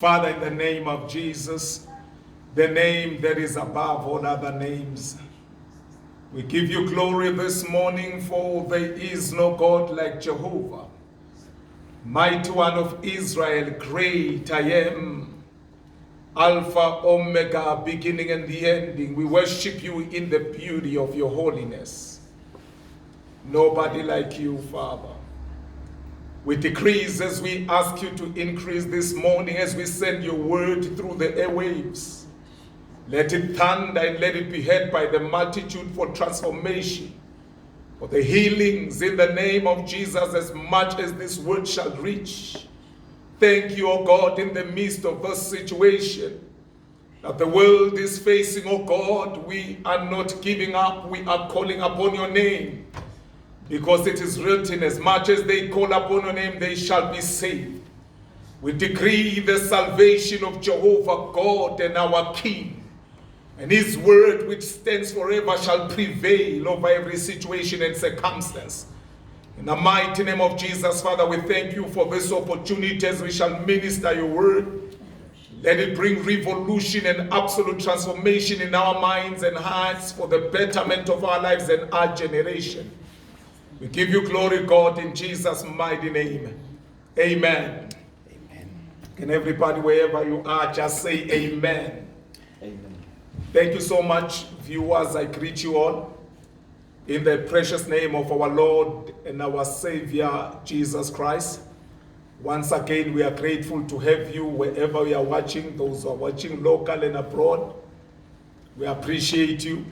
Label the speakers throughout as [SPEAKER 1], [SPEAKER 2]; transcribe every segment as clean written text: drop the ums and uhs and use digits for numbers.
[SPEAKER 1] Father, in the name of Jesus, the name that is above all other names, we give you glory this morning, for there is no God like Jehovah. Mighty One of Israel, great I am, Alpha, Omega, beginning and the ending. We worship you in the beauty of your holiness. Nobody like you, Father. We decrease as we ask you to increase this morning as we send your word through the airwaves. Let it thunder and let it be heard by the multitude for transformation, for the healings in the name of Jesus as much as this word shall reach. Thank you, O God, in the midst of this situation that the world is facing, O God. We are not giving up. We are calling upon your name. Because it is written, as much as they call upon your name, they shall be saved. We decree the salvation of Jehovah God and our King. And his word, which stands forever, shall prevail over every situation and circumstance. In the mighty name of Jesus, Father, we thank you for this opportunity as we shall minister your word. Let it bring revolution and absolute transformation in our minds and hearts for the betterment of our lives and our generation. We give you glory, God, in Jesus' mighty name. Amen.
[SPEAKER 2] Amen.
[SPEAKER 1] Can everybody, wherever you are, just say amen.
[SPEAKER 2] Amen.
[SPEAKER 1] Thank you so much, viewers. I greet you all in the precious name of our Lord and our Savior, Jesus Christ. Once again, we are grateful to have you wherever we are watching, those who are watching local and abroad. We appreciate you.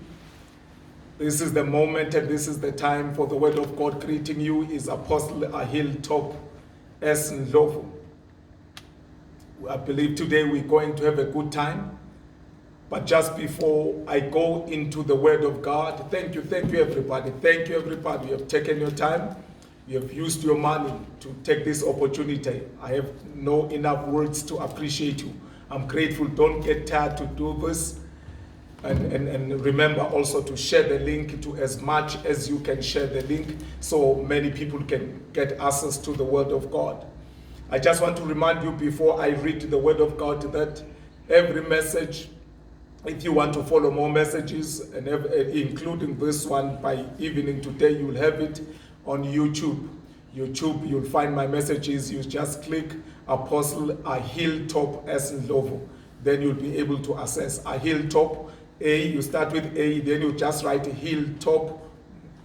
[SPEAKER 1] This is the moment and this is the time for the word of God. Greeting you is Apostle Ahil Top S. Ndlovu. I believe today we're going to have a good time. But just before I go into the word of God, thank you everybody. Thank you everybody. You have taken your time. You have used your money to take this opportunity. I have no enough words to appreciate you. I'm grateful. Don't get tired to do this. And remember also to share the link to as much as you can share the link so many people can get access to the word of God. I just want to remind you before I read the word of God that every message, if you want to follow more messages, and including this one by evening today, you'll have it on YouTube. You'll find my messages. You just click Apostle Ahil Top S. Ndlovu. Then you'll be able to access Ahil Top. You start with A, then you just write Ahil Top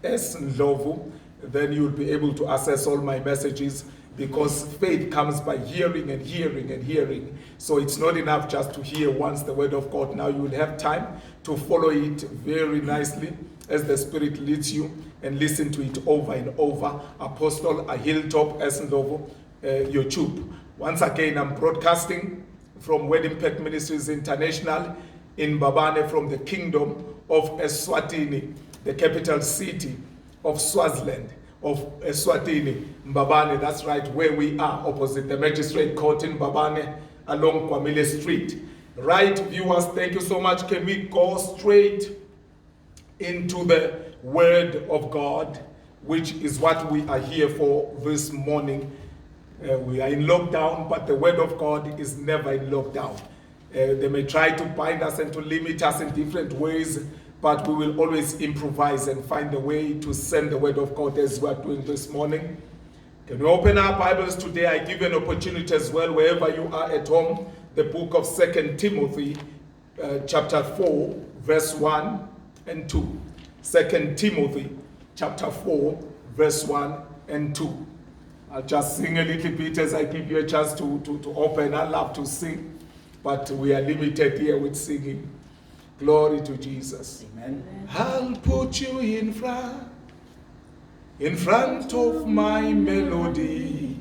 [SPEAKER 1] S. Ndlovu. Then you'll be able to access all my messages, because faith comes by hearing and hearing and hearing. So it's not enough just to hear once the word of God. Now you will have time to follow it very nicely as the Spirit leads you and listen to it over and over. Apostle Ahil Top S. Ndlovu, YouTube. Once again, I'm broadcasting from Word Impact Ministries International in Mbabane, from the Kingdom of Eswatini, the capital city of Swaziland, of Eswatini, Mbabane. That's right where we are, opposite the Magistrate Court in Mbabane, along Kwamile Street. Right, viewers, thank you so much. Can we go straight into the Word of God, which is what we are here for this morning. We are in lockdown, but the Word of God is never in lockdown. They may try to bind us and to limit us in different ways, but we will always improvise and find a way to send the word of God as we are doing this morning. Can we open our Bibles today? I give you an opportunity as well, wherever you are at home, the book of 2 Timothy, chapter 4, verse 1 and 2. 2 Timothy, chapter 4, verse 1 and 2. I'll just sing a little bit as I give you a chance to open. I love to sing, but we are limited here with singing. Glory to Jesus.
[SPEAKER 2] Amen.
[SPEAKER 1] I'll put you in front of my melody.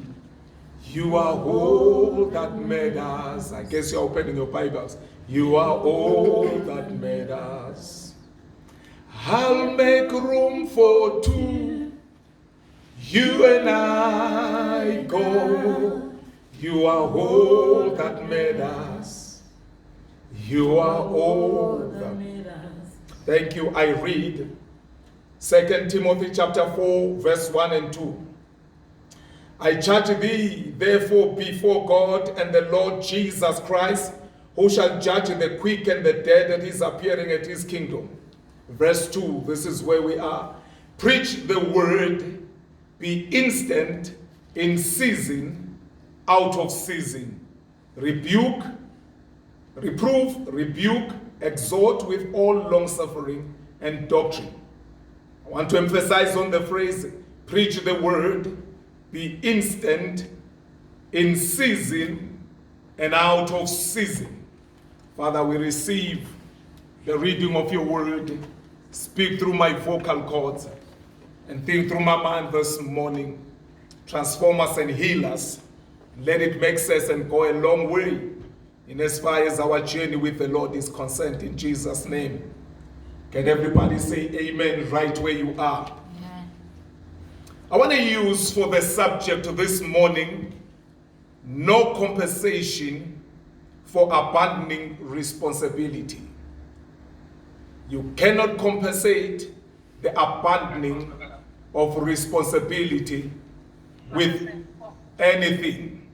[SPEAKER 1] You are all that matters. I guess you're opening your Bibles. You are all that matters. I'll make room for two. You and I go. You are all that matters. You are all that matters. Thank you. I read 2 Timothy chapter 4, verse 1 and 2. I charge thee, therefore, before God and the Lord Jesus Christ, who shall judge the quick and the dead at his appearing at his kingdom. Verse 2, this is where we are. Preach the word, be instant, in season, out of season. Rebuke, reprove, rebuke, exhort with all long-suffering and doctrine. I want to emphasize on the phrase, preach the word, be instant, in season, and out of season. Father, we receive the reading of your word. Speak through my vocal cords and think through my mind this morning. Transform us and heal us. Let it make sense and go a long way in as far as our journey with the Lord is concerned, in Jesus' name. Can everybody say amen right where you are? I want to use for the subject this morning, no compensation for abandoning responsibility. You cannot compensate the abandoning of responsibility with anything.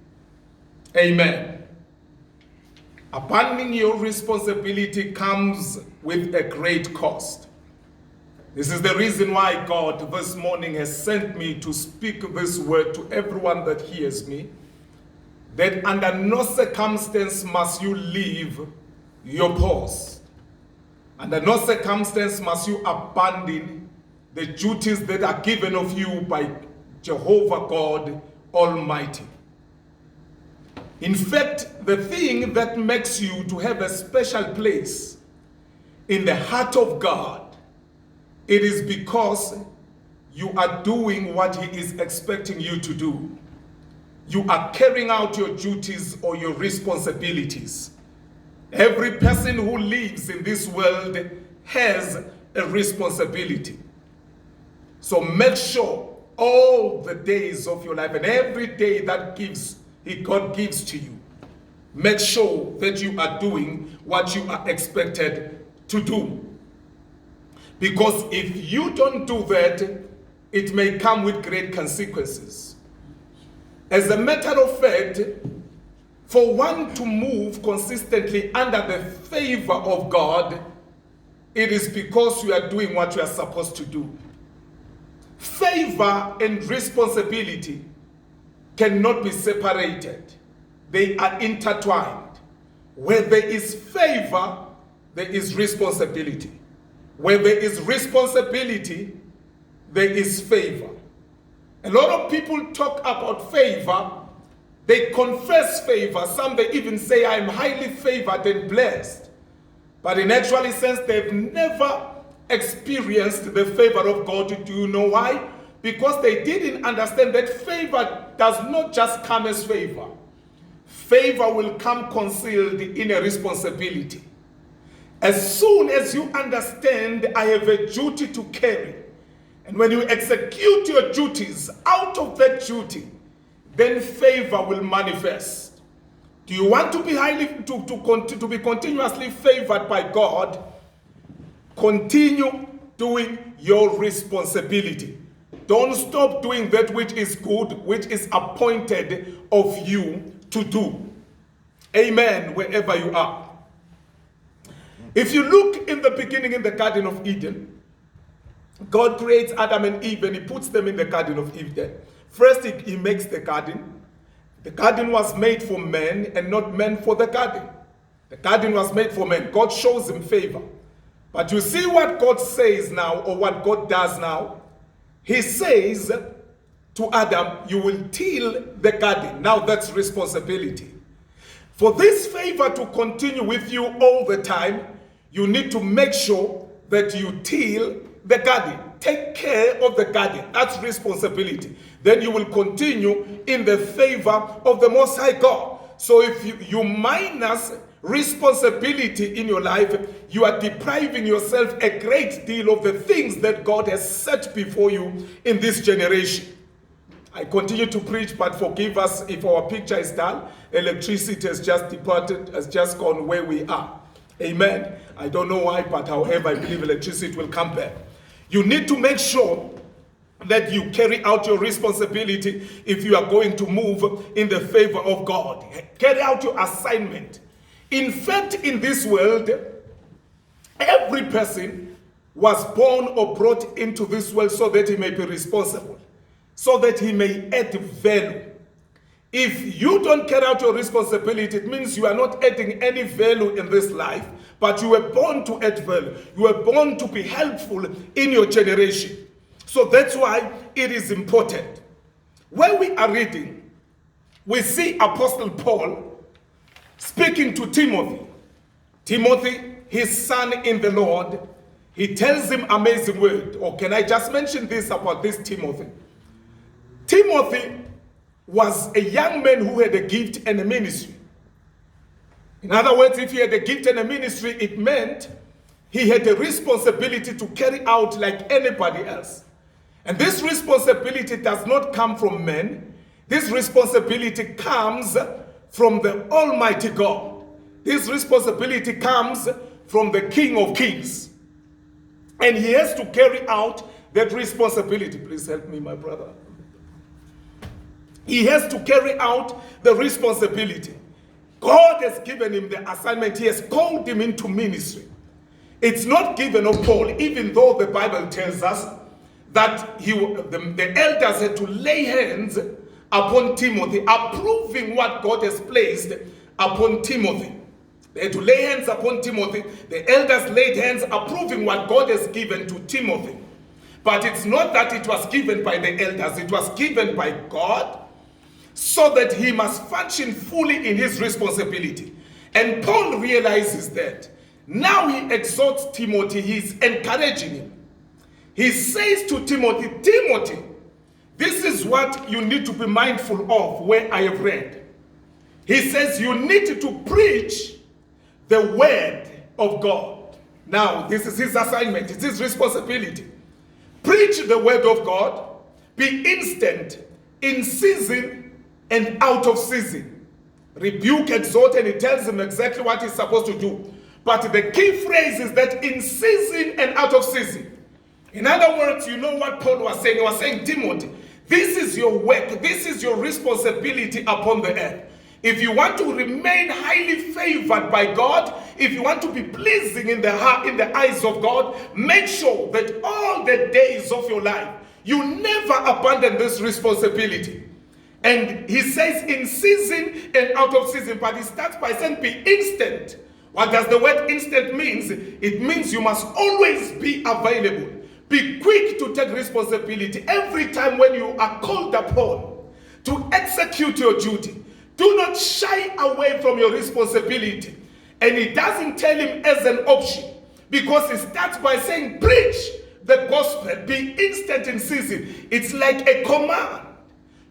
[SPEAKER 1] Amen. Abandoning your responsibility comes with a great cost. This is the reason why God this morning has sent me to speak this word to everyone that hears me, that under no circumstance must you leave your post. Under no circumstance must you abandon the duties that are given of you by Jehovah God Almighty. In fact, the thing that makes you to have a special place in the heart of God, it is because you are doing what he is expecting you to do. You are carrying out your duties or your responsibilities. Every person who lives in this world has a responsibility. So make sure all the days of your life and every day that God gives to you, make sure that you are doing what you are expected to do. Because if you don't do that, it may come with great consequences. As a matter of fact, for one to move consistently under the favor of God, it is because you are doing what you are supposed to do. Favor and responsibility cannot be separated. They are intertwined. Where there is favor, there is responsibility. Where there is responsibility, there is favor. A lot of people talk about favor. They confess favor. Some they even say, I am highly favored and blessed. But in actual sense, they've never experienced the favor of God. Do you know why? Because they didn't understand that favor does not just come as favor. Favor will come concealed in a responsibility. As soon as you understand, I have a duty to carry, and when you execute your duties out of that duty, then favor will manifest. Do you want to be to be continuously favored by God? Continue doing your responsibility. Don't stop doing that which is good, which is appointed of you to do. Amen, wherever you are. If you look in the beginning in the Garden of Eden, God creates Adam and Eve and he puts them in the Garden of Eden. First, he makes the garden. The garden was made for man and not man for the garden. The garden was made for man. God shows him favor. But you see what God says now, or what God does now? He says to Adam, you will till the garden. Now that's responsibility. For this favor to continue with you all the time, you need to make sure that you till the garden. Take care of the garden. That's responsibility. Then you will continue in the favor of the Most High God. So if you minus responsibility in your life, you are depriving yourself a great deal of the things that God has set before you in this generation. I continue to preach, but forgive us if our picture is dull. Electricity has just departed, has just gone where we are. Amen. I don't know why, but however, I believe electricity will come back. You need to make sure that you carry out your responsibility if you are going to move in the favor of God. Carry out your assignment. In fact, in this world, every person was born or brought into this world so that he may be responsible, so that he may add value. If you don't carry out your responsibility, it means you are not adding any value in this life, but you were born to add value. You were born to be helpful in your generation. So that's why it is important. When we are reading, we see Apostle Paul speaking to Timothy. Timothy, his son in the Lord, he tells him amazing word. Or can I just mention this about this Timothy? Timothy was a young man who had a gift and a ministry. In other words, if he had a gift and a ministry, it meant he had a responsibility to carry out like anybody else. And this responsibility does not come from men. This responsibility comes from the Almighty God. This responsibility comes from the King of Kings. And he has to carry out that responsibility. Please help me, my brother. He has to carry out the responsibility. God has given him the assignment. He has called him into ministry. It's not given of Paul, even though the Bible tells us that the elders had to lay hands upon Timothy, approving what God has placed upon Timothy. They had to lay hands upon Timothy. The elders laid hands, approving what God has given to Timothy. But it's not that it was given by the elders. It was given by God, so that he must function fully in his responsibility. And Paul realizes that. Now he exhorts Timothy, he's encouraging him. He says to Timothy, Timothy, this is what you need to be mindful of where I have read. He says you need to preach the word of God. Now, this is his assignment, it's his responsibility. Preach the word of God, be instant, in season, and out of season. Rebuke, exhort, and he tells him exactly what he's supposed to do. But the key phrase is that in season and out of season. In other words, you know what Paul was saying? He was saying, Timothy, this is your work. This is your responsibility upon the earth. If you want to remain highly favored by God, if you want to be pleasing in the eyes of God, make sure that all the days of your life, you never abandon this responsibility. And he says in season and out of season, but he starts by saying be instant. What does the word instant means? It means you must always be available. Be quick to take responsibility. Every time when you are called upon to execute your duty, do not shy away from your responsibility. And he doesn't tell him as an option, because he starts by saying preach the gospel, be instant in season. It's like a command.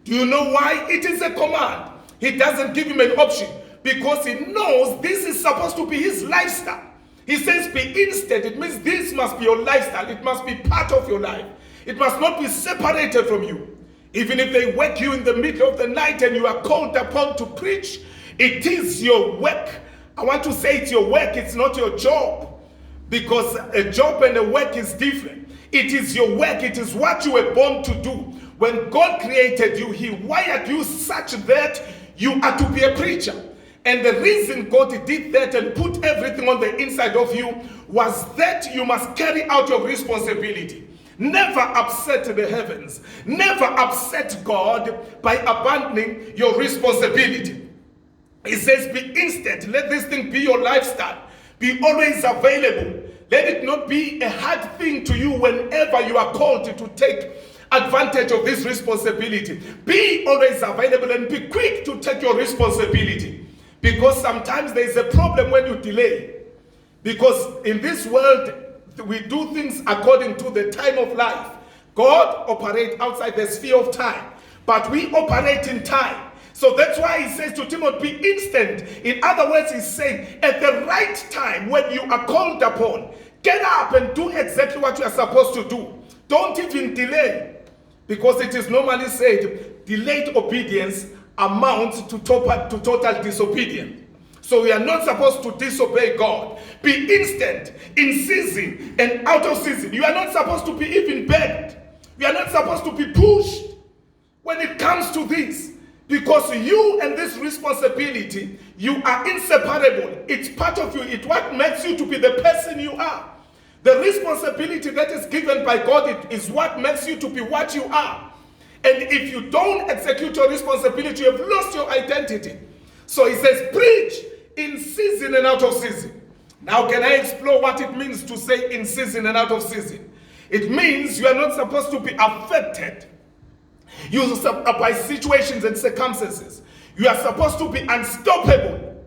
[SPEAKER 1] Do you know why it is a command? He doesn't give him an option, because he knows this is supposed to be his lifestyle. He says be instant. It means this must be your lifestyle. It must be part of your life. It must not be separated from you. Even if they wake you in the middle of the night and you are called upon to preach, it is your work. I want to say it's your work. It's not your job, because a job and a work is different. It is your work. It is what you were born to do. When God created you, he wired you such that you are to be a preacher. And the reason God did that and put everything on the inside of you was that you must carry out your responsibility. Never upset the heavens. Never upset God by abandoning your responsibility. He says be instant. Let this thing be your lifestyle. Be always available. Let it not be a hard thing to you whenever you are called to take advantage of this responsibility. Be always available and be quick to take your responsibility. Because sometimes there is a problem when you delay. Because in this world, we do things according to the time of life. God operates outside the sphere of time, but we operate in time. So that's why he says to Timothy, be instant. In other words, he's saying at the right time, when you are called upon, get up and do exactly what you are supposed to do. Don't even delay, because it is normally said delayed obedience amounts to total disobedience. So we are not supposed to disobey God. Be instant, in season and out of season. You are not supposed to be even begged. You are not supposed to be pushed when it comes to this. Because you and this responsibility, you are inseparable. It's part of you. It's what makes you to be the person you are. The responsibility that is given by God is what makes you to be what you are. And if you don't execute your responsibility, you have lost your identity. So he says, preach in season and out of season. Now, can I explore what it means to say in season and out of season? It means you are not supposed to be affected by situations and circumstances. You are supposed to be unstoppable.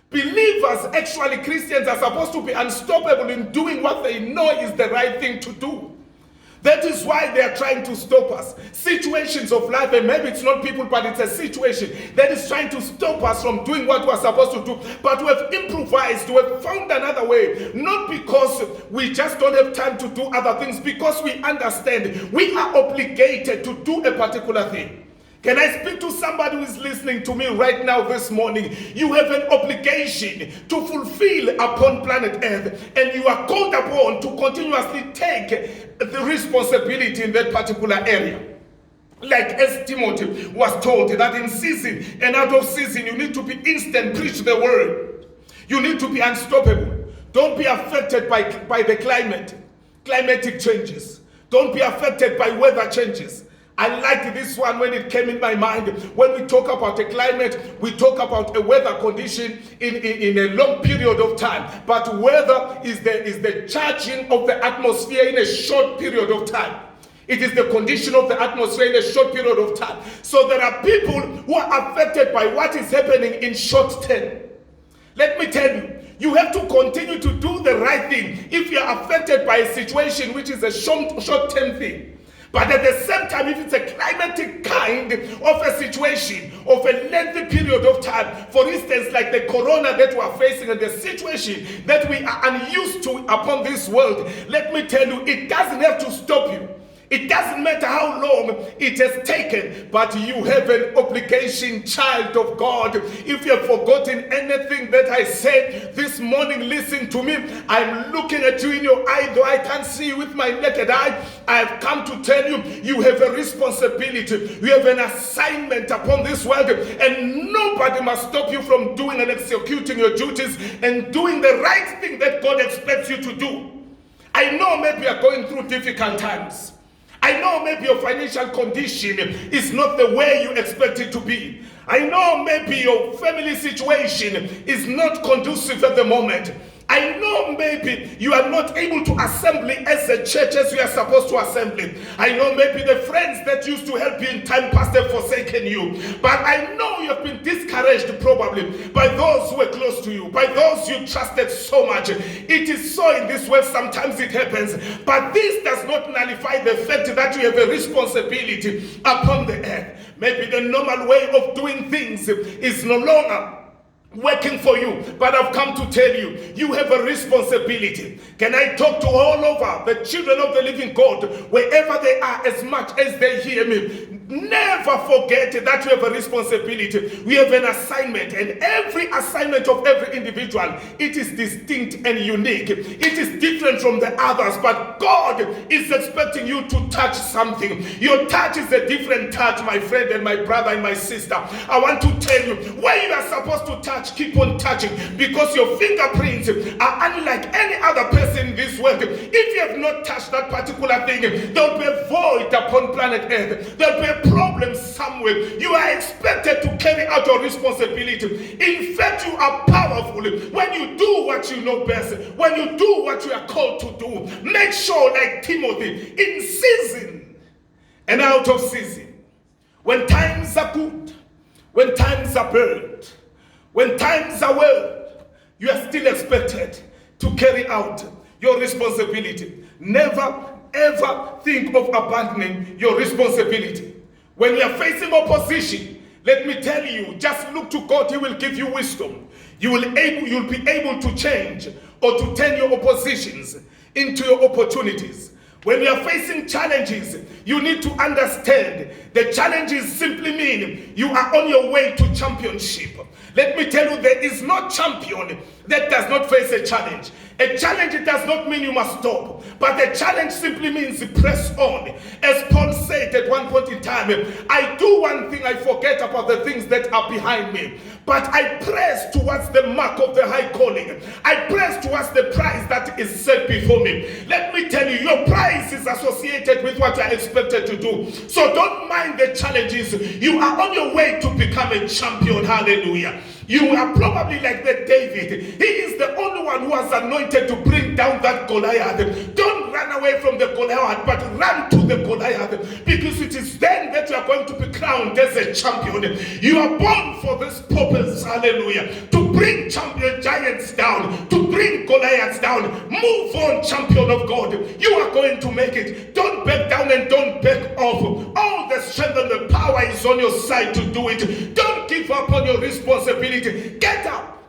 [SPEAKER 1] Believers, actually Christians, are supposed to be unstoppable in doing what they know is the right thing to do. That is why they are trying to stop us. Situations of life, and maybe it's not people, but it's a situation that is trying to stop us from doing what we're supposed to do. But we have improvised, we have found another way. Not because we just don't have time to do other things, because we understand we are obligated to do a particular thing. Can I speak to somebody who is listening to me right now this morning? You have an obligation to fulfill upon planet Earth, and you are called upon to continuously take the responsibility in that particular area. Like as Timothy was told, that in season and out of season, you need to be instant, preach the word. You need to be unstoppable. Don't be affected by the climatic changes. Don't be affected by weather changes. I liked this one when it came in my mind. When we talk about the climate, we talk about a weather condition in a long period of time. But weather is the charging of the atmosphere in a short period of time. It is the condition of the atmosphere in a short period of time. So there are people who are affected by what is happening in short term. Let me tell you, you have to continue to do the right thing if you are affected by a situation which is a short-term thing. But at the same time, if it's a climatic kind of a situation, of a lengthy period of time, for instance, like the corona that we are facing and the situation that we are unused to upon this world, let me tell you, it doesn't have to stop you. It doesn't matter how long it has taken, but you have an obligation, child of God. If you have forgotten anything that I said this morning, listen to me. I'm looking at you in your eye, though I can't see you with my naked eye. I've come to tell you, you have a responsibility. You have an assignment upon this world, and nobody must stop you from doing and executing your duties and doing the right thing that God expects you to do. I know maybe you are going through difficult times. I know maybe your financial condition is not the way you expect it to be. I know maybe your family situation is not conducive at the moment. I know maybe you are not able to assemble as a church as you are supposed to assemble. I know maybe the friends that used to help you in time past have forsaken you. But I know you have been discouraged probably by those who were close to you, by those you trusted so much. It is so in this world, sometimes it happens. But this does not nullify the fact that you have a responsibility upon the earth. Maybe the normal way of doing things is no longer working for you, but I've come to tell you, you have a responsibility. Can I talk to all over the children of the living God, wherever they are, as much as they hear me? Never forget that you have a responsibility. We have an assignment, and every assignment of every individual, it is distinct and unique. It is different from the others, but God is expecting you to touch something. Your touch is a different touch, my friend and my brother and my sister. I want to tell you, where you are supposed to touch, keep on touching, because your fingerprints are unlike any other person in this world. If you have not touched that particular thing, there will be a void upon planet Earth. There will be a problem somewhere. You are expected to carry out your responsibility. In fact, you are powerful when you do what you know best, when you do what you are called to do. Make sure, like Timothy, in season and out of season, when times are good, when times are bad, when times are well, you are still expected to carry out your responsibility. Never ever think of abandoning your responsibility. When you are facing opposition, let me tell you, just look to God. He will give you wisdom. You'll be able to change or to turn your oppositions into your opportunities. When you are facing challenges, you need to understand the challenges simply mean you are on your way to championship. Let me tell you, there is no champion that does not face a challenge. A challenge, it does not mean you must stop, but the challenge simply means press on. As Paul said at one point in time, I do one thing, I forget about the things that are behind me, but I press towards the mark of the high calling. I press towards the prize that is set before me. Let me tell you, your prize is associated with what you are expected to do. So don't mind the challenges. You are on your way to become a champion. Hallelujah. You are probably like that David. He is the only one who was anointed to bring down that Goliath. Don't run away from the Goliath, but run to the Goliath, because it is then that you are going to be crowned as a champion. You are born for this purpose, hallelujah, to bring champion giants down, to bring Goliaths down. Move on, champion of God. You are going to make it. Don't back down and don't back off. All the strength and the power is on your side to do it. Don't give up on your responsibility. Get up.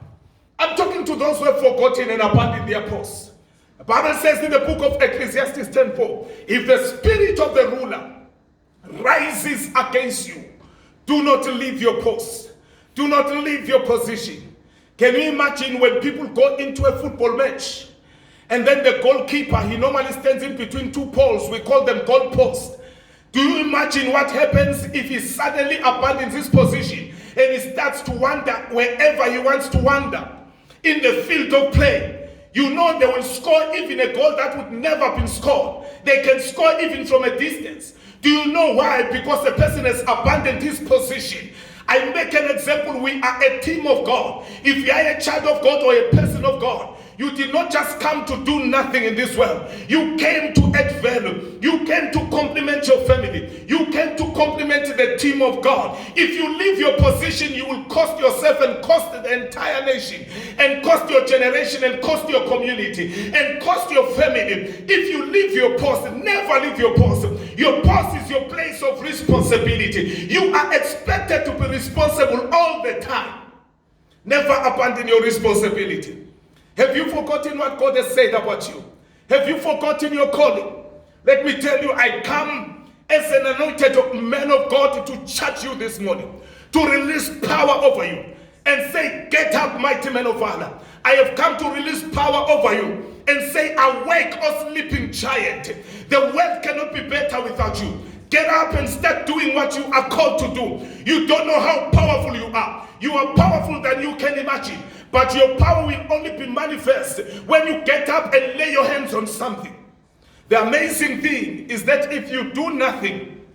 [SPEAKER 1] I'm talking to those who have forgotten and abandoned their posts. The Bible says in the book of Ecclesiastes 10:4, if the spirit of the ruler rises against you, do not leave your post. Do not leave your position. Can you imagine when people go into a football match and then the goalkeeper, he normally stands in between two poles. We call them goal posts. Do you imagine what happens if he suddenly abandons his position and he starts to wander wherever he wants to wander in the field of play? You know they will score even a goal that would never been scored. They can score even from a distance. Do you know why? Because the person has abandoned his position. I make an example. We are a team of God. If you are a child of God or a person of God, you did not just come to do nothing in this world. You came to add value. You came to complement your family. You came to complement the team of God. If you leave your position, you will cost yourself and cost the entire nation, and cost your generation, and cost your community, and cost your family. If you leave your post, never leave your post. Your post is your place of responsibility. You are expected to be responsible all the time. Never abandon your responsibility. Have you forgotten what God has said about you? Have you forgotten your calling? Let me tell you, I come as an anointed man of God to charge you this morning, to release power over you and say, get up, mighty man of valor. I have come to release power over you and say, awake, O sleeping giant. The world cannot be better without you. Get up and start doing what you are called to do. You don't know how powerful you are. You are powerful than you can imagine. But your power will only be manifest when you get up and lay your hands on something. The amazing thing is that if you do nothing,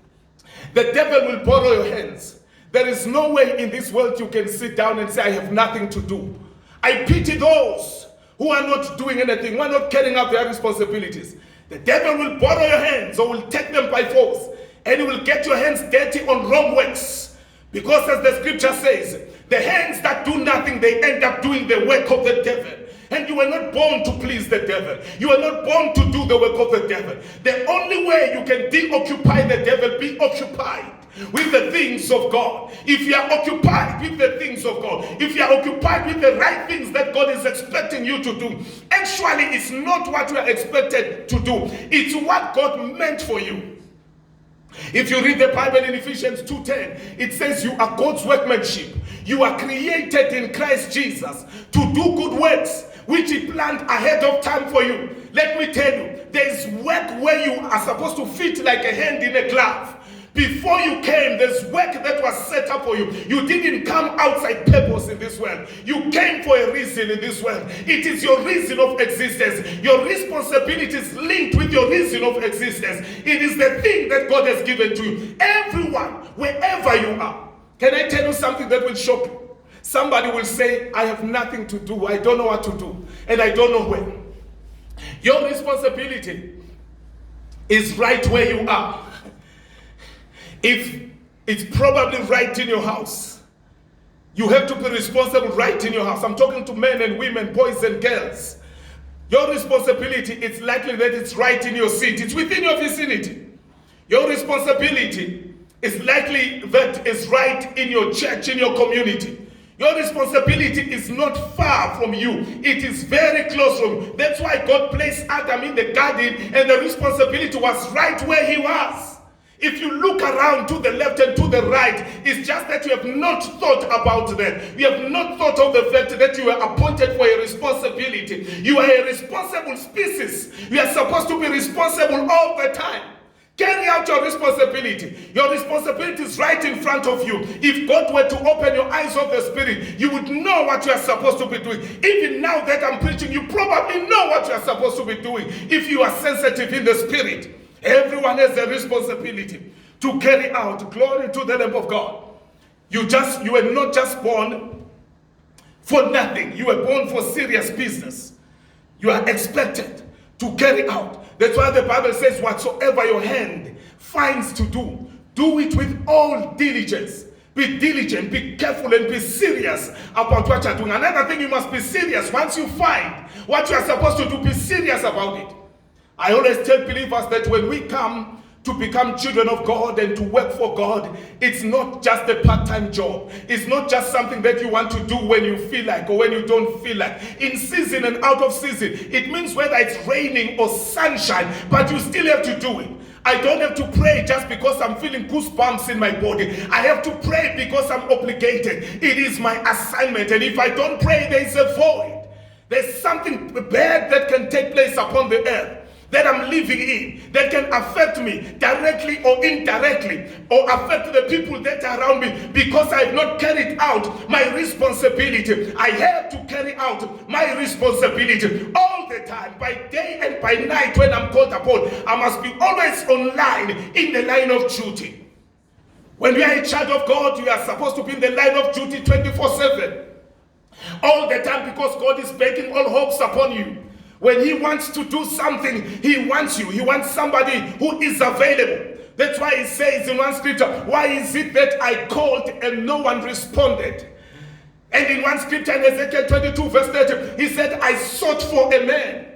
[SPEAKER 1] the devil will borrow your hands. There is no way in this world you can sit down and say, I have nothing to do. I pity those who are not doing anything, who are not carrying out their responsibilities. The devil will borrow your hands or will take them by force, and he will get your hands dirty on wrong works. Because as the scripture says, the hands that do nothing, they end up doing the work of the devil. And you were not born to please the devil. You are not born to do the work of the devil. The only way you can deoccupy the devil, be occupied with the things of God. If you are occupied with the things of God, if you are occupied with the right things that God is expecting you to do, actually it's not what you are expected to do. It's what God meant for you. If you read the Bible in Ephesians 2:10, it says you are God's workmanship. You are created in Christ Jesus to do good works, which He planned ahead of time for you. Let me tell you, there is work where you are supposed to fit like a hand in a glove. Before you came, there's work that was set up for you. You didn't come outside purpose in this world. You came for a reason in this world. It is your reason of existence. Your responsibility is linked with your reason of existence. It is the thing that God has given to you. Everyone, wherever you are. Can I tell you something that will shock you? Somebody will say, I have nothing to do. I don't know what to do. And I don't know where. Your responsibility is right where you are. If it's probably right in your house, you have to be responsible right in your house. I'm talking to men and women, boys and girls. Your responsibility, it's likely that it's right in your city. It's within your vicinity. Your responsibility is likely that it's right in your church, in your community. Your responsibility is not far from you. It is very close from you. That's why God placed Adam in the garden, and the responsibility was right where he was. If you look around to the left and to the right, it's just that you have not thought about that. You have not thought of the fact that you are appointed for a responsibility. You are a responsible species. You are supposed to be responsible all the time. Carry out your responsibility. Your responsibility is right in front of you. If God were to open your eyes of the Spirit, you would know what you are supposed to be doing. Even now that I'm preaching, you probably know what you are supposed to be doing if you are sensitive in the Spirit. Everyone has a responsibility to carry out. Glory to the Lamb of God. You were not just born for nothing. You were born for serious business. You are expected to carry out. That's why the Bible says, whatsoever your hand finds to do, do it with all diligence. Be diligent, be careful, and be serious about what you're doing. Another thing, you must be serious. Once you find what you are supposed to do, be serious about it. I always tell believers that when we come to become children of God and to work for God, it's not just a part-time job. It's not just something that you want to do when you feel like or when you don't feel like. In season and out of season, it means whether it's raining or sunshine, but you still have to do it. I don't have to pray just because I'm feeling goosebumps in my body. I have to pray because I'm obligated. It is my assignment, and if I don't pray, there is a void. There's something bad that can take place upon the earth that I'm living in, that can affect me directly or indirectly, or affect the people that are around me because I have not carried out my responsibility. I have to carry out my responsibility all the time, by day and by night when I'm called upon. I must be always online in the line of duty. When you are a child of God, you are supposed to be in the line of duty 24/7. All the time, because God is banking all hopes upon you. When he wants to do something, he wants you. He wants somebody who is available. That's why he says in one scripture, why is it that I called and no one responded? And in one scripture in Ezekiel 22 verse 30, he said, I sought for a man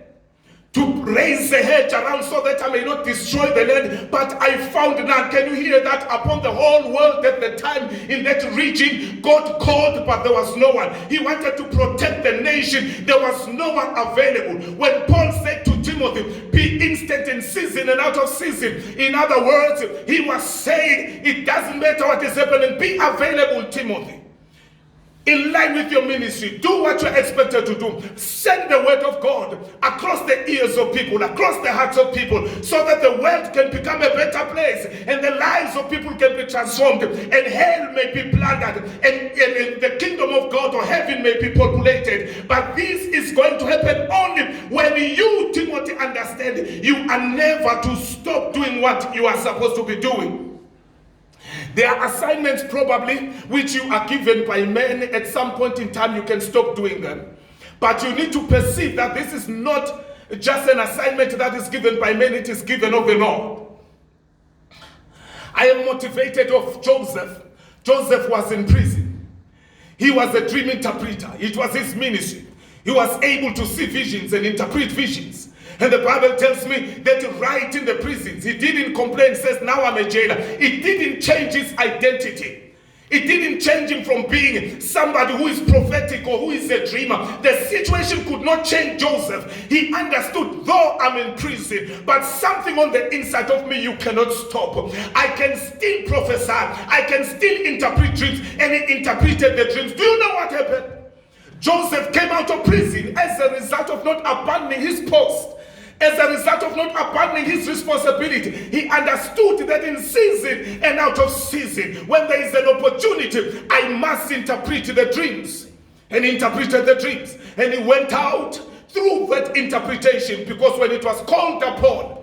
[SPEAKER 1] to raise a hedge around so that I may not destroy the land, but I found none. Can you hear that? Upon the whole world at the time in that region, God called, but there was no one. He wanted to protect the nation. There was no one available. When Paul said to Timothy, be instant in season and out of season. In other words, he was saying, it doesn't matter what is happening. Be available, Timothy. In line with your ministry, do what you're expected to do. Send the word of God across the ears of people, across the hearts of people, so that the world can become a better place and the lives of people can be transformed, and hell may be plundered, and the kingdom of God or heaven may be populated. But this is going to happen only when you, Timothy, understand you are never to stop doing what you are supposed to be doing. There are assignments probably which you are given by men. At some point in time you can stop doing them. But you need to perceive that this is not just an assignment that is given by men, it is given of the Lord. I am motivated of Joseph. Joseph was in prison. He was a dream interpreter. It was his ministry. He was able to see visions and interpret visions. And the Bible tells me that right in the prisons, he didn't complain, says, now I'm a jailer. It didn't change his identity. It didn't change him from being somebody who is prophetic or who is a dreamer. The situation could not change Joseph. He understood, though I'm in prison, but something on the inside of me you cannot stop. I can still prophesy. I can still interpret dreams. And he interpreted the dreams. Do you know what happened? Joseph came out of prison as a result of not abandoning his post. As a result of not abandoning his responsibility. He understood that in season and out of season, when there is an opportunity, I must interpret the dreams. And he interpreted the dreams. And he went out through that interpretation, because when it was called upon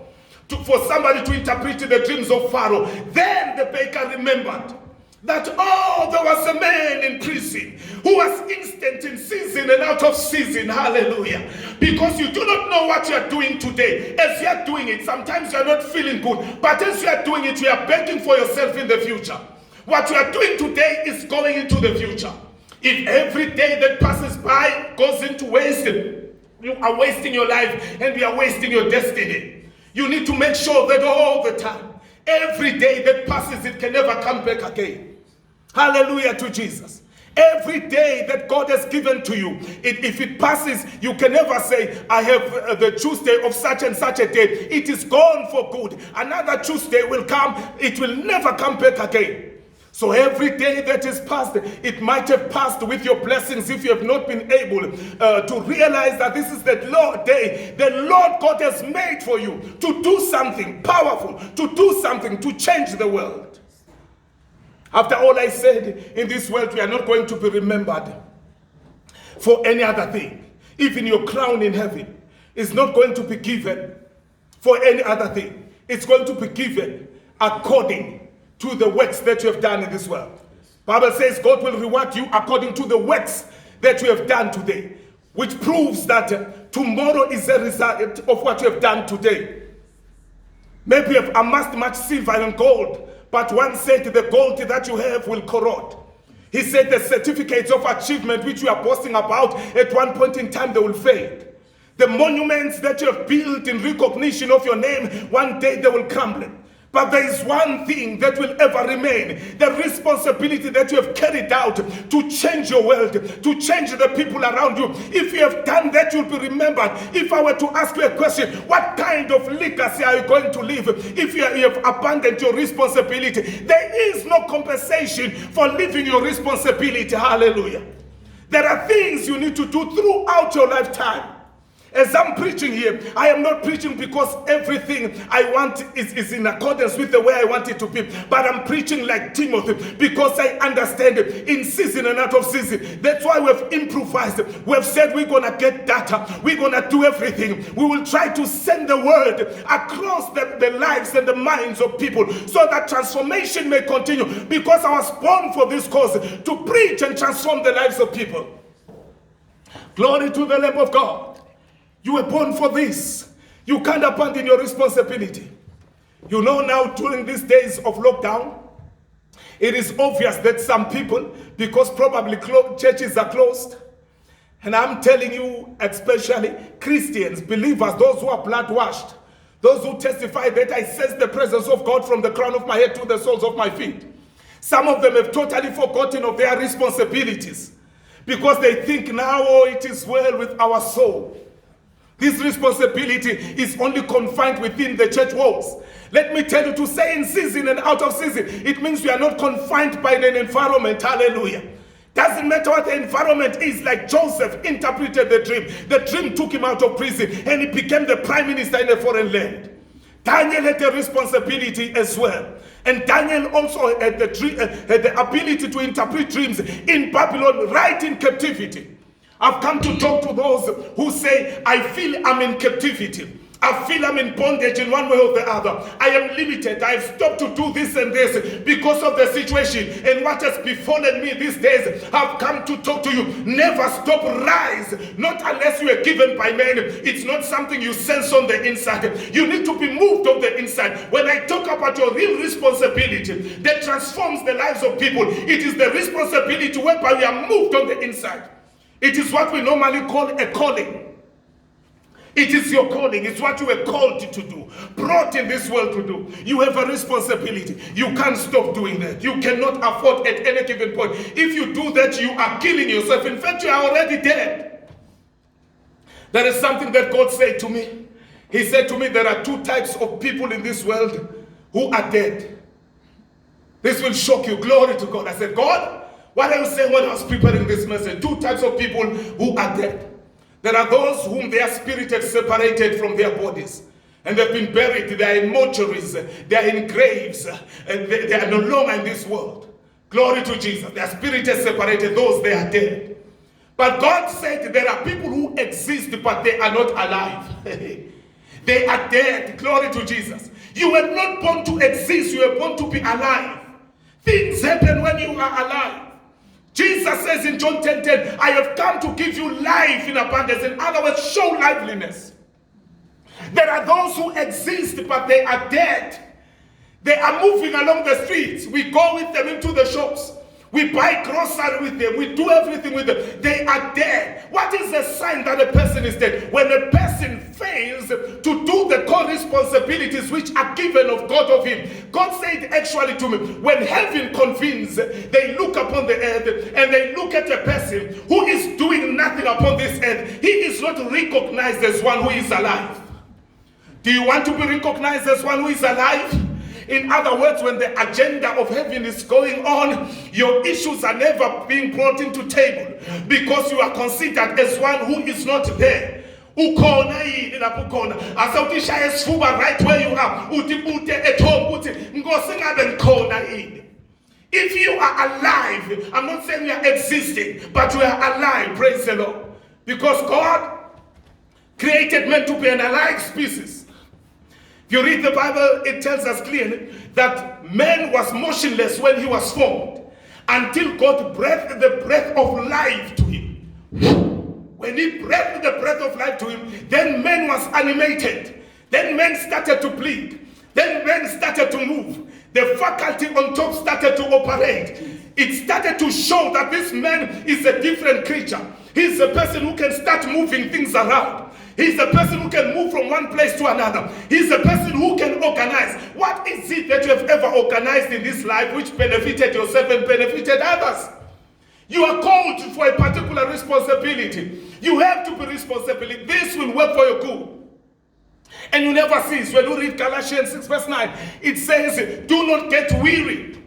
[SPEAKER 1] for somebody to interpret the dreams of Pharaoh, then the baker remembered that, there was a man in prison who was instant in season and out of season. Hallelujah. Because you do not know what you are doing today. As you are doing it, sometimes you are not feeling good, but as you are doing it, you are begging for yourself in the future. What you are doing today is going into the future. If every day that passes by goes into waste, you are wasting your life and you are wasting your destiny. You need to make sure that all the time, every day that passes, it can never come back again. Hallelujah to Jesus. Every day that God has given to you, if it passes, you can never say, I have the Tuesday of such and such a day. It is gone for good. Another Tuesday will come. It will never come back again. So every day that is passed, it might have passed with your blessings if you have not been able to realize that this is the day the Lord God has made for you to do something powerful, to do something to change the world. After all I said, in this world we are not going to be remembered for any other thing. Even your crown in heaven is not going to be given for any other thing. It's going to be given according to the works that you have done in this world. Bible says God will reward you according to the works that you have done today, which proves that tomorrow is a result of what you have done today. Maybe you have amassed much silver and gold, but one said the gold that you have will corrode. He said the certificates of achievement which you are boasting about, at one point in time they will fade. The monuments that you have built in recognition of your name, one day they will crumble. But there is one thing that will ever remain, the responsibility that you have carried out to change your world, to change the people around you. If you have done that, you'll be remembered. If I were to ask you a question, what kind of legacy are you going to leave if you have abandoned your responsibility? There is no compensation for leaving your responsibility. Hallelujah. There are things you need to do throughout your lifetime. As I'm preaching here, I am not preaching because everything I want is in accordance with the way I want it to be. But I'm preaching like Timothy because I understand it in season and out of season. That's why we've improvised. We've said we're going to get data. We're going to do everything. We will try to send the word across the lives and the minds of people so that transformation may continue. Because I was born for this cause, to preach and transform the lives of people. Glory to the Lamb of God. You were born for this. You can't abandon your responsibility. You know now, during these days of lockdown, it is obvious that some people, because probably churches are closed, and I'm telling you, especially Christians, believers, those who are blood washed, those who testify that I sense the presence of God from the crown of my head to the soles of my feet. Some of them have totally forgotten of their responsibilities because they think now, oh, it is well with our soul. This responsibility is only confined within the church walls. Let me tell you, to say in season and out of season, it means we are not confined by an environment. Hallelujah. Doesn't matter what the environment is. Like Joseph interpreted the dream. The dream took him out of prison and he became the prime minister in a foreign land. Daniel had a responsibility as well. And Daniel also had the ability to interpret dreams in Babylon, right in captivity. I've come to talk to those who say, I feel I'm in captivity. I feel I'm in bondage in one way or the other. I am limited. I've stopped to do this and this because of the situation and what has befallen me these days. I've come to talk to you. Never stop, rise. Not unless you are given by men. It's not something you sense on the inside. You need to be moved on the inside. When I talk about your real responsibility that transforms the lives of people, it is the responsibility whereby we are moved on the inside. It is what we normally call a calling. It is your calling. It's what you were called to do, brought in this world to do. You have a responsibility. You can't stop doing that. You cannot afford at any given point. If you do that, you are killing yourself. In fact, you are already dead. That is something that God said to me. He said to me, there are two types of people in this world who are dead. This will shock you. Glory to God. I said, God, what I was saying when I was preparing this message, two types of people who are dead. There are those whom their spirit has separated from their bodies. And they've been buried. They are in mortuaries. They are in graves. And they are no longer in this world. Glory to Jesus. Their spirit has separated. Those, they are dead. But God said there are people who exist, but they are not alive. They are dead. Glory to Jesus. You were not born to exist. You were born to be alive. Things happen when you are alive. Jesus says in John 10:10, I have come to give you life in abundance. In other words, show liveliness. There are those who exist, but they are dead. They are moving along the streets. We go with them into the shops. We buy grocery with them. We do everything with them. They are dead. What is the sign that a person is dead? When a person fails to do the core responsibilities which are given of God of him. God said actually to me, when heaven convenes, they look upon the earth and they look at a person who is doing nothing upon this earth. He is not recognized as one who is alive. Do you want to be recognized as one who is alive? In other words, when the agenda of heaven is going on, your issues are never being brought into table because you are considered as one who is not there. Ukhona yini lapho ukhona asawuthi shaya isifuba right where you are uthi ute at home uthi Nkosi ngabe ngikhona yini. If you are alive, I'm not saying you are existing, but you are alive, praise the Lord, because God created man to be an alive species. If you read the Bible, it tells us clearly that man was motionless when he was formed until God breathed the breath of life to him. When he breathed the breath of life to him, then man was animated. Then man started to bleed. Then man started to move. The faculty on top started to operate. It started to show that this man is a different creature. He's a person who can start moving things around. He's a person who can move from one place to another. He's a person who can organize. What is it that you have ever organized in this life which benefited yourself and benefited others? You are called for a particular responsibility. You have to be responsible. This will work for your good. And you never cease. When you read Galatians 6 verse 9, it says, do not get weary.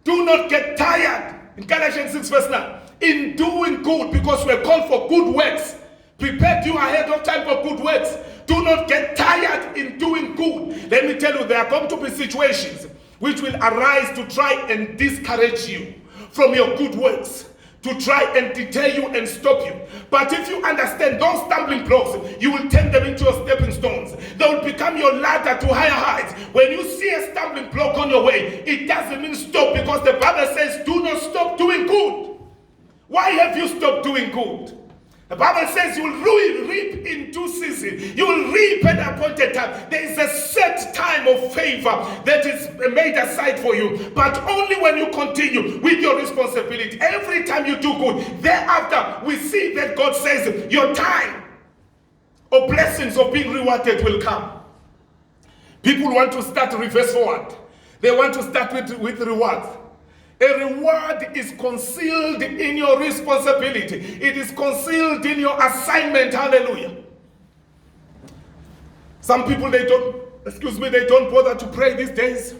[SPEAKER 1] Do not get tired. In Galatians 6 verse 9, in doing good, because we're called for good works. Prepared you ahead of time for good works. Do not get tired in doing good. Let me tell you, there are going to be situations which will arise to try and discourage you from your good works, to try and deter you and stop you. But if you understand those stumbling blocks, you will turn them into your stepping stones. They will become your ladder to higher heights. When you see a stumbling block on your way, it doesn't mean stop, because the Bible says do not stop doing good. Why have you stopped doing good? The Bible says you will reap in due season. You will reap at the appointed time. There is a set time of favor that is made aside for you. But only when you continue with your responsibility. Every time you do good, thereafter we see that God says your time of blessings of being rewarded will come. People want to start reverse forward. They want to start with rewards. A reward is concealed in your responsibility. It is concealed in your assignment. Hallelujah. Some people, they don't bother to pray these days.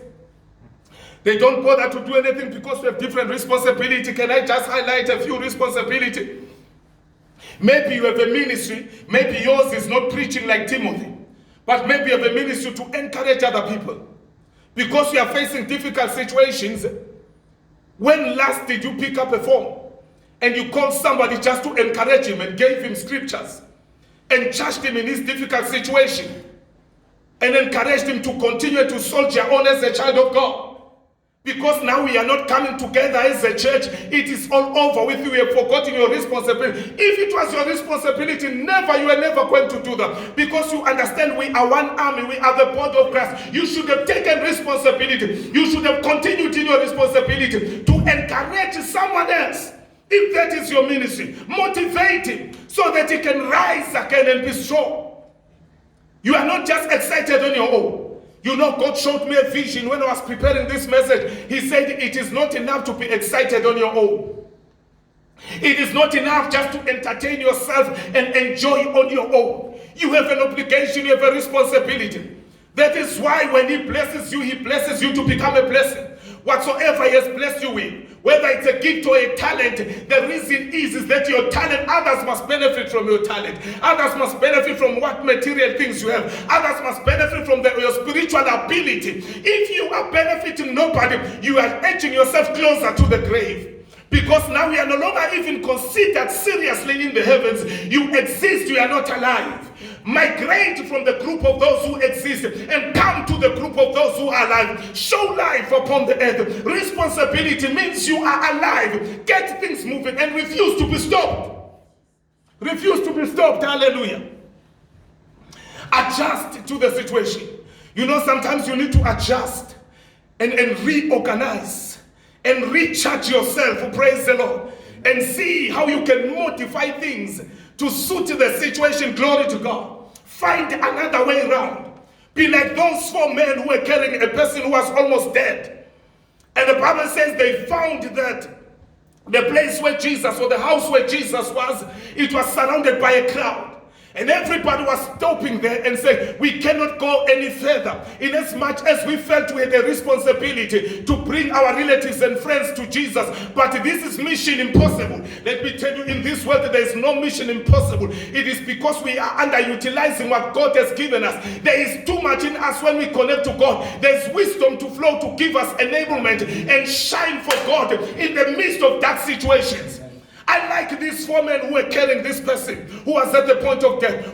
[SPEAKER 1] They don't bother to do anything because we have different responsibility. Can I just highlight a few responsibility? Maybe you have a ministry. Maybe yours is not preaching like Timothy. But maybe you have a ministry to encourage other people. Because you are facing difficult situations. When last did you pick up a phone and you called somebody just to encourage him and gave him scriptures and charged him in his difficult situation and encouraged him to continue to soldier on as a child of God? Because now we are not coming together as a church. It is all over with you. We have forgotten your responsibility. If it was your responsibility, you are never going to do that. Because you understand we are one army. We are the body of Christ. You should have taken responsibility. You should have continued in your responsibility to encourage someone else. If that is your ministry, motivate him so that he can rise again and be strong. You are not just excited on your own. You know, God showed me a vision when I was preparing this message. He said it is not enough to be excited on your own. It is not enough just to entertain yourself and enjoy on your own. You have an obligation, you have a responsibility. That is why when he blesses you to become a blessing. Whatsoever he has blessed you with, whether it's a gift or a talent, the reason is that your talent, others must benefit from your talent. Others must benefit from what material things you have. Others must benefit from your spiritual ability. If you are benefiting nobody, you are edging yourself closer to the grave. Because now we are no longer even considered seriously in the heavens. You exist, you are not alive. Migrate from the group of those who exist and come to the group of those who are alive. Show life upon the earth. Responsibility means you are alive. Get things moving and refuse to be stopped. Refuse to be stopped. Hallelujah. Adjust to the situation. You know, sometimes you need to adjust and reorganize and recharge yourself. Praise the Lord. And see how you can modify things to suit the situation. Glory to God. find another way around. Be like those 4 men who were carrying a person who was almost dead. And the Bible says they found that the place where Jesus, or the house where Jesus was, it was surrounded by a crowd. And everybody was stopping there and saying, we cannot go any further. In as much as we felt we had a responsibility to bring our relatives and friends to Jesus, but this is mission impossible. Let me tell you, in this world there is no mission impossible. It is because we are underutilizing what God has given us. There is too much in us when we connect to God. There is wisdom to flow to give us enablement and shine for God in the midst of dark situations. I like these 4 men who were carrying this person who was at the point of death.